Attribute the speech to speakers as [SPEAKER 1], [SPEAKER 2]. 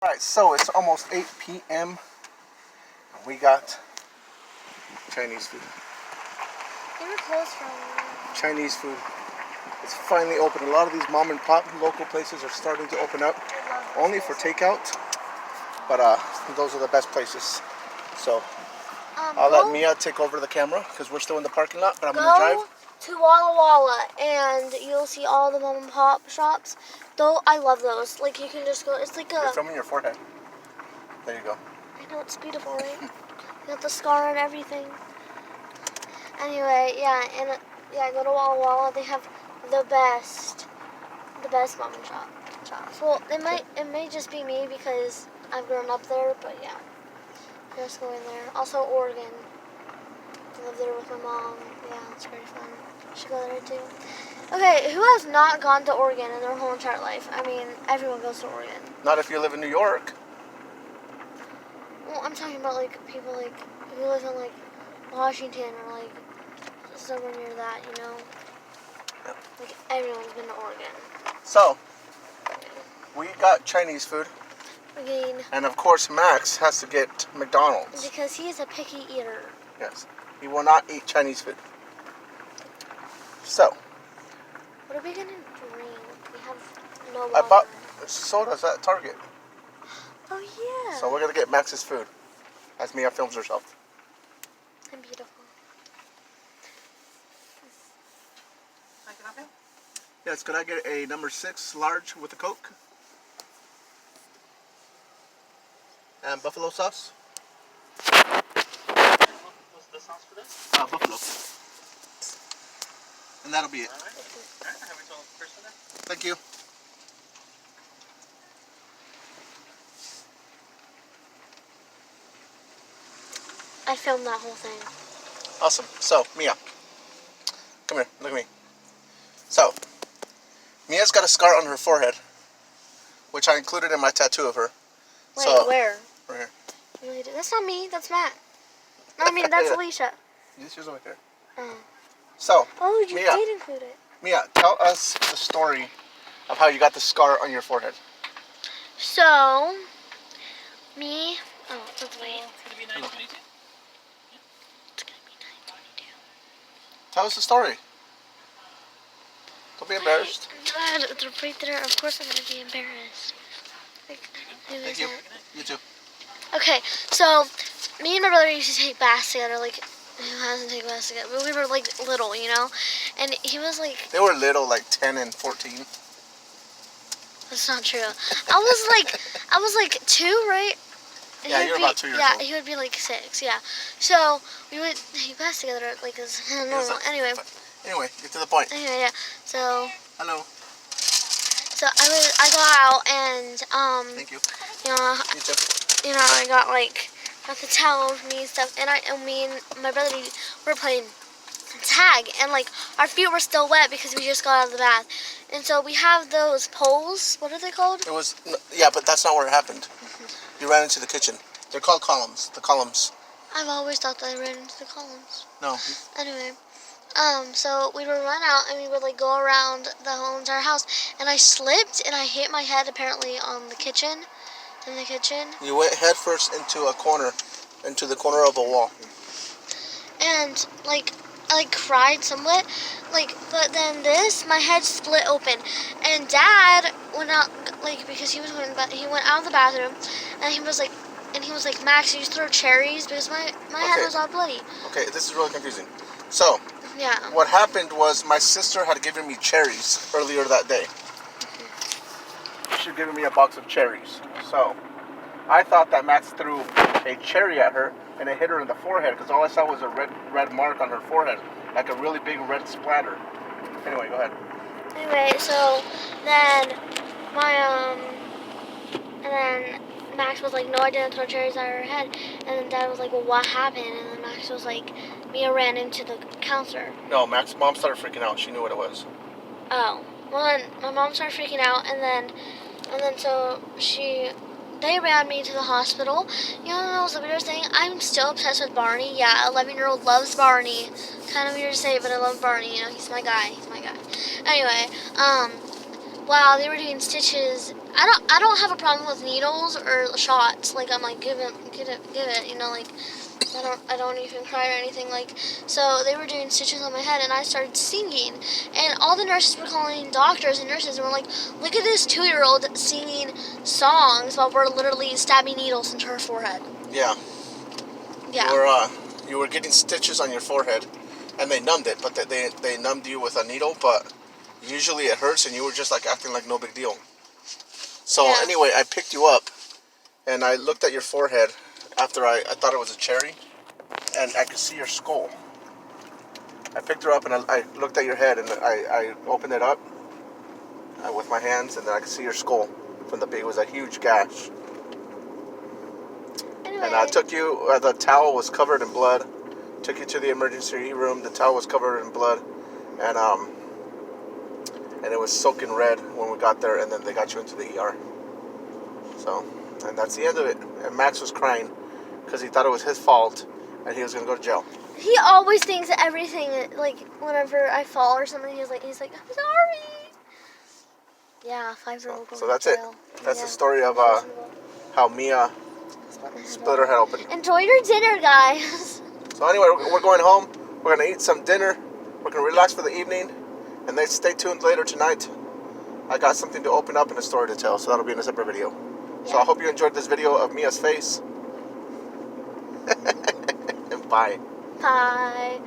[SPEAKER 1] Alright, so it's almost 8 p.m. and we got Chinese food.
[SPEAKER 2] They were closed for a while.
[SPEAKER 1] Chinese food. It's finally open. A lot of these mom and pop local places are starting to open up. Only for takeout. But those are the best places. So I'll let Mia take over the camera because we're still in the parking lot, but I'm going to drive.
[SPEAKER 2] To Walla Walla and you'll see all the mom and pop shops. Though I love those. Like you can just go. It's like a.
[SPEAKER 1] You're filming your forehead. There you go.
[SPEAKER 2] I know, it's beautiful, right? You got the scar and everything. Anyway, yeah, and go to Walla Walla. They have the best mom and shops. Well, it may just be me because I've grown up there, but yeah, just going there. Also Oregon. I live there with my mom. Yeah, it's very fun. Should go there too. Okay, who has not gone to Oregon in their whole entire life? I mean, everyone goes to Oregon.
[SPEAKER 1] Not if you live in New York.
[SPEAKER 2] Well, I'm talking about like people like who live in like Washington or like somewhere near that, you know?
[SPEAKER 1] Yep.
[SPEAKER 2] Like everyone's been to Oregon.
[SPEAKER 1] So, we got Chinese food.
[SPEAKER 2] Again.
[SPEAKER 1] And of course Max has to get McDonald's.
[SPEAKER 2] Because he's a picky eater.
[SPEAKER 1] Yes. He will not eat Chinese food. So.
[SPEAKER 2] What are we going to drink? We have no water.
[SPEAKER 1] I bought sodas at Target.
[SPEAKER 2] Oh, yeah.
[SPEAKER 1] So we're going to get Max's food as Mia films herself.
[SPEAKER 2] I'm beautiful.
[SPEAKER 1] Yes, could I get a number 6 large with a Coke? And buffalo sauce?
[SPEAKER 3] What's the sauce for this?
[SPEAKER 1] Buffalo. And that'll be it.
[SPEAKER 3] Alright. Have we told the person there?
[SPEAKER 1] Thank you.
[SPEAKER 2] I filmed that whole thing.
[SPEAKER 1] Awesome. So, Mia. Come here. Look at me. So, Mia's got a scar on her forehead, which I included in my tattoo of her.
[SPEAKER 2] Wait,
[SPEAKER 1] so,
[SPEAKER 2] where?
[SPEAKER 1] Right here.
[SPEAKER 2] Really do. That's not me. That's Matt. I mean, that's Alicia.
[SPEAKER 1] This is over here.
[SPEAKER 2] Oh.
[SPEAKER 1] So,
[SPEAKER 2] Oh, you
[SPEAKER 1] Mia,
[SPEAKER 2] did include it.
[SPEAKER 1] Mia, tell us the story of how you got the scar on your forehead.
[SPEAKER 2] So, me. Oh, let's wait.
[SPEAKER 3] It's going to be 9:22.
[SPEAKER 2] It's gonna be 9:22.
[SPEAKER 1] Tell us the story. Don't be embarrassed.
[SPEAKER 2] Dad, they're right there. Of course I'm gonna be embarrassed. Like,
[SPEAKER 1] Thank you. You too.
[SPEAKER 2] Okay, so me and my brother used to take baths together. Like, who hasn't taken baths together? But we were like little, you know. And he was like.
[SPEAKER 1] They were little, like 10 and 14.
[SPEAKER 2] That's not true. I was like 2, right?
[SPEAKER 1] Yeah, you're about 2 years old.
[SPEAKER 2] Yeah, he would be like 6. Yeah. So we would take baths together like as normal.
[SPEAKER 1] Anyway, get to the point.
[SPEAKER 2] Anyway, yeah. So.
[SPEAKER 1] Hello.
[SPEAKER 2] So I go out and
[SPEAKER 1] Thank you.
[SPEAKER 2] You know.
[SPEAKER 1] You too.
[SPEAKER 2] You know, I got the towel with me and stuff, and me and my brother were playing tag, and like our feet were still wet because we just got out of the bath, and so we have those poles. What are they called?
[SPEAKER 1] It was but that's not where it happened. You ran into the kitchen. They're called columns. The columns.
[SPEAKER 2] I've always thought that I ran into the columns.
[SPEAKER 1] No.
[SPEAKER 2] Anyway, so we would run out and we would like go around the whole entire house, and I slipped and I hit my head apparently on the kitchen. In the kitchen.
[SPEAKER 1] You went headfirst into the corner of a wall.
[SPEAKER 2] And I cried somewhat, but then my head split open, and Dad went out, because he went out of the bathroom, and he was like, Max, you throw cherries, because my head was all bloody.
[SPEAKER 1] Okay, this is really confusing. So,
[SPEAKER 2] yeah.
[SPEAKER 1] What happened was my sister had given me cherries earlier that day. She had given me a box of cherries. So, I thought that Max threw a cherry at her and it hit her in the forehead because all I saw was a red mark on her forehead, like a really big red splatter. Anyway, go ahead.
[SPEAKER 2] Anyway, so then and then Max was like, no, I didn't throw cherries at her head. And then Dad was like, well, what happened? And then Max was like, Mia ran into the counselor.
[SPEAKER 1] No, Max's mom started freaking out. She knew what it was.
[SPEAKER 2] Oh. Well, then my mom started freaking out, and then so they ran me to the hospital. You know the weirdest thing? I'm still obsessed with Barney. Yeah, 11-year-old loves Barney. Kind of weird to say, but I love Barney. You know, he's my guy. Anyway, while they were doing stitches. I don't have a problem with needles or shots. Like I'm like give it, you know, like I don't even cry or anything. Like so they were doing stitches on my head and I started singing and all the nurses were calling doctors and nurses and were like, look at this 2-year-old singing songs while we're literally stabbing needles into her forehead.
[SPEAKER 1] Yeah.
[SPEAKER 2] Yeah.
[SPEAKER 1] You were getting stitches on your forehead, and they numbed it, but they numbed you with a needle, but usually it hurts, and you were just like acting like no big deal. So
[SPEAKER 2] Yeah.
[SPEAKER 1] anyway, I picked you up, and I looked at your forehead after I thought it was a cherry, and I could see your skull. I picked her up, and I looked at your head, and I opened it up with my hands, and then I could see your skull from the big. It was a huge gash.
[SPEAKER 2] Anyway.
[SPEAKER 1] And I took you, the towel was covered in blood. Took you to the emergency room. The towel was covered in blood. And it was soaking red when we got there. And then they got you into the ER. So, and that's the end of it. And Max was crying because he thought it was his fault. And he was going to go to jail.
[SPEAKER 2] He always thinks that everything, like, whenever I fall or something, he's like, I'm sorry. Yeah, 5-year-old.
[SPEAKER 1] So that's it. That's the story of how Mia split her head open.
[SPEAKER 2] Enjoy your dinner, guys.
[SPEAKER 1] So anyway, we're going home. We're going to eat some dinner. We're going to relax for the evening. And then stay tuned later tonight. I got something to open up and a story to tell. So that'll be in a separate video. So I hope you enjoyed this video of Mia's face. And bye.
[SPEAKER 2] Bye.